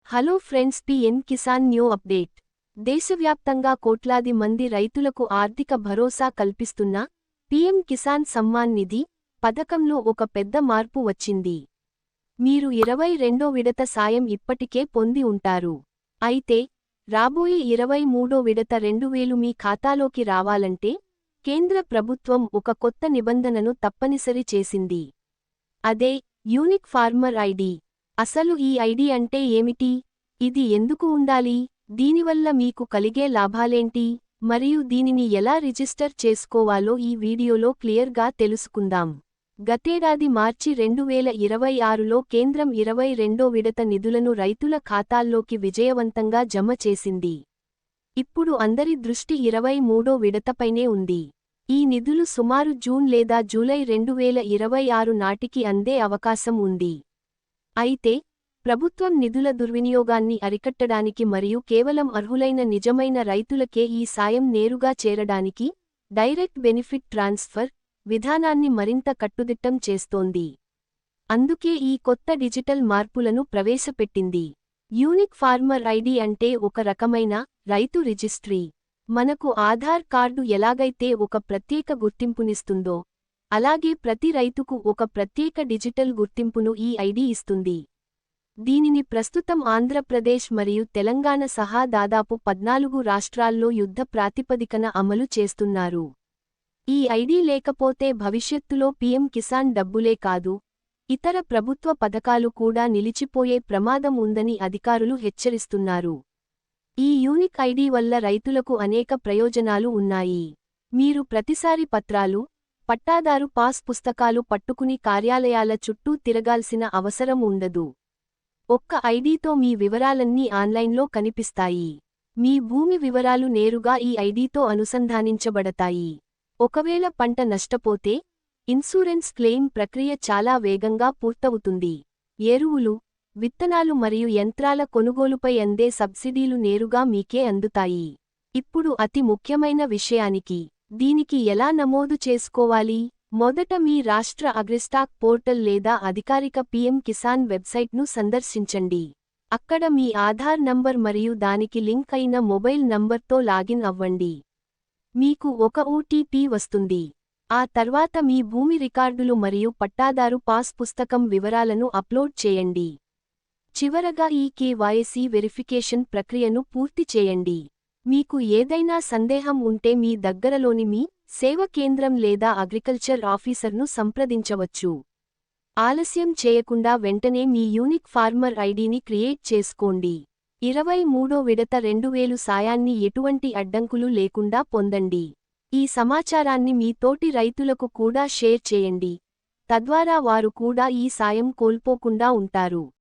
Hello friends, PM Kisan new update. దేశవ్యాప్తంగా కోట్లాది మంది రైతులకు ఆర్థిక భరోసా కల్పిస్తున్న పిఎం కిసాన్ సమ్మాన్ నిధి పథకంలో ఒక పెద్ద మార్పు వచ్చింది. మీరు 22వ విడత సాయం ఇప్పటికే పొంది ఉంటారు. అయితే రాబోయే 23వ విడత 2000 మీ ఖాతాలోకి రావాలంటే కేంద్ర ప్రభుత్వం ఒక కొత్త నిబంధనను తప్పనిసరి చేసింది. అదే యూనిక్ ఫార్మర్ ఐడి. అసలు ఈ ఐడి అంటే ఏమిటి? ఇది ఎందుకు ఉండాలి? దీనివల్ల మీకు కలిగే లాభాలేంటి? మరియు దీనిని ఎలా రిజిస్టర్ చేసుకోవాలో ఈ వీడియోలో క్లియర్గా తెలుసుకుందాం. గతేడాది మార్చి 2026లో కేంద్రం 22వ విడత నిధులను రైతుల ఖాతాల్లోకి విజయవంతంగా జమ చేసింది. ఇప్పుడు అందరి దృష్టి 23వ విడతపైనే ఉంది. ఈ నిధులు సుమారు జూన్ లేదా జూలై 2026 నాటికి అందే అవకాశం ఉంది. అయితే ప్రభుత్వం నిధుల దుర్వినియోగాన్ని అరికట్టడానికి మరియు కేవలం అర్హులైన నిజమైన రైతులకే ఈ సాయం నేరుగా చేరడానికి డైరెక్ట్ బెనిఫిట్ ట్రాన్స్ఫర్ విధానాన్ని మరింత కట్టుదిట్టం చేస్తోంది. అందుకే ఈ కొత్త డిజిటల్ మార్పులను ప్రవేశపెట్టింది. యూనిక్ ఫార్మర్ ఐడి అంటే ఒక రకమైన రైతు రిజిస్ట్రీ. మనకు ఆధార్ కార్డు ఎలాగైతే ఒక ప్రత్యేక గుర్తింపునిస్తుందో, అలాగే ప్రతి రైతుకు ఒక ప్రత్యేక డిజిటల్ గుర్తింపును ఈ ఐడి ఇస్తుంది. దీనిని ప్రస్తుతం ఆంధ్రప్రదేశ్ మరియు తెలంగాణ సహా దాదాపు 14 రాష్ట్రాల్లో యుద్ధ ప్రాతిపదికన అమలు చేస్తున్నారు. ఈ ఐడి లేకపోతే భవిష్యత్తులో పీఎం కిసాన్ డబ్బులే కాదు, ఇతర ప్రభుత్వ పథకాలు కూడా నిలిచిపోయే ప్రమాదం ఉందని అధికారులు హెచ్చరిస్తున్నారు. ఈ యూనిక్ ఐడి వల్ల రైతులకు అనేక ప్రయోజనాలు ఉన్నాయి. మీరు ప్రతిసారి పత్రాలు, పట్టాదారు పాస్ పుస్తకాలు పట్టుకుని కార్యాలయాల చుట్టూ తిరగాల్సిన అవసరం ఉండదు. ఒక్క ఐడీతో మీ వివరాలన్నీ ఆన్లైన్లో కనిపిస్తాయి. మీ భూమి వివరాలు నేరుగా ఈ ఐడీతో అనుసంధానించబడతాయి. ఒకవేళ పంట నష్టపోతే ఇన్సూరెన్స్ క్లెయిమ్ ప్రక్రియ చాలా వేగంగా పూర్తవుతుంది. ఎరువులు, విత్తనాలు మరియు యంత్రాల కొనుగోలుపై అందే సబ్సిడీలు నేరుగా మీకే అందుతాయి. ఇప్పుడు అతి ముఖ్యమైన విషయానికి, దీనికి ఎలా నమోదు చేసుకోవాలి? మొదట మీ రాష్ట్ర అగ్రిస్టాక్ పోర్టల్ లేదా అధికారిక పీఎం కిసాన్ వెబ్సైట్ను సందర్శించండి. అక్కడ మీ ఆధార్ నంబర్ మరియు దానికి లింక్ అయిన మొబైల్ నంబర్తో లాగిన్ అవ్వండి. మీకు ఒక ఓటీపీ వస్తుంది. ఆ తర్వాత మీ భూమి రికార్డులు మరియు పట్టాదారు పాస్ పుస్తకం వివరాలను అప్లోడ్ చేయండి. చివరగా ఈ కేవైసీ వెరిఫికేషన్ ప్రక్రియను పూర్తి చేయండి. మీకు ఏదైనా సందేహం ఉంటే మీ దగ్గరలోని మీ సేవ కేంద్రం లేదా అగ్రికల్చర్ ఆఫీసర్ను సంప్రదించవచ్చు. ఆలస్యం చేయకుండా వెంటనే మీ యూనిక్ ఫార్మర్ ఐడిని క్రియేట్ చేసుకోండి. 23వ విడత 2000 సాయాన్ని ఎటువంటి అడ్డంకులు లేకుండా పొందండి. ఈ సమాచారాన్ని మీ తోటి రైతులకు కూడా షేర్ చేయండి. తద్వారా వారు కూడా ఈ సాయం కోల్పోకుండా ఉంటారు.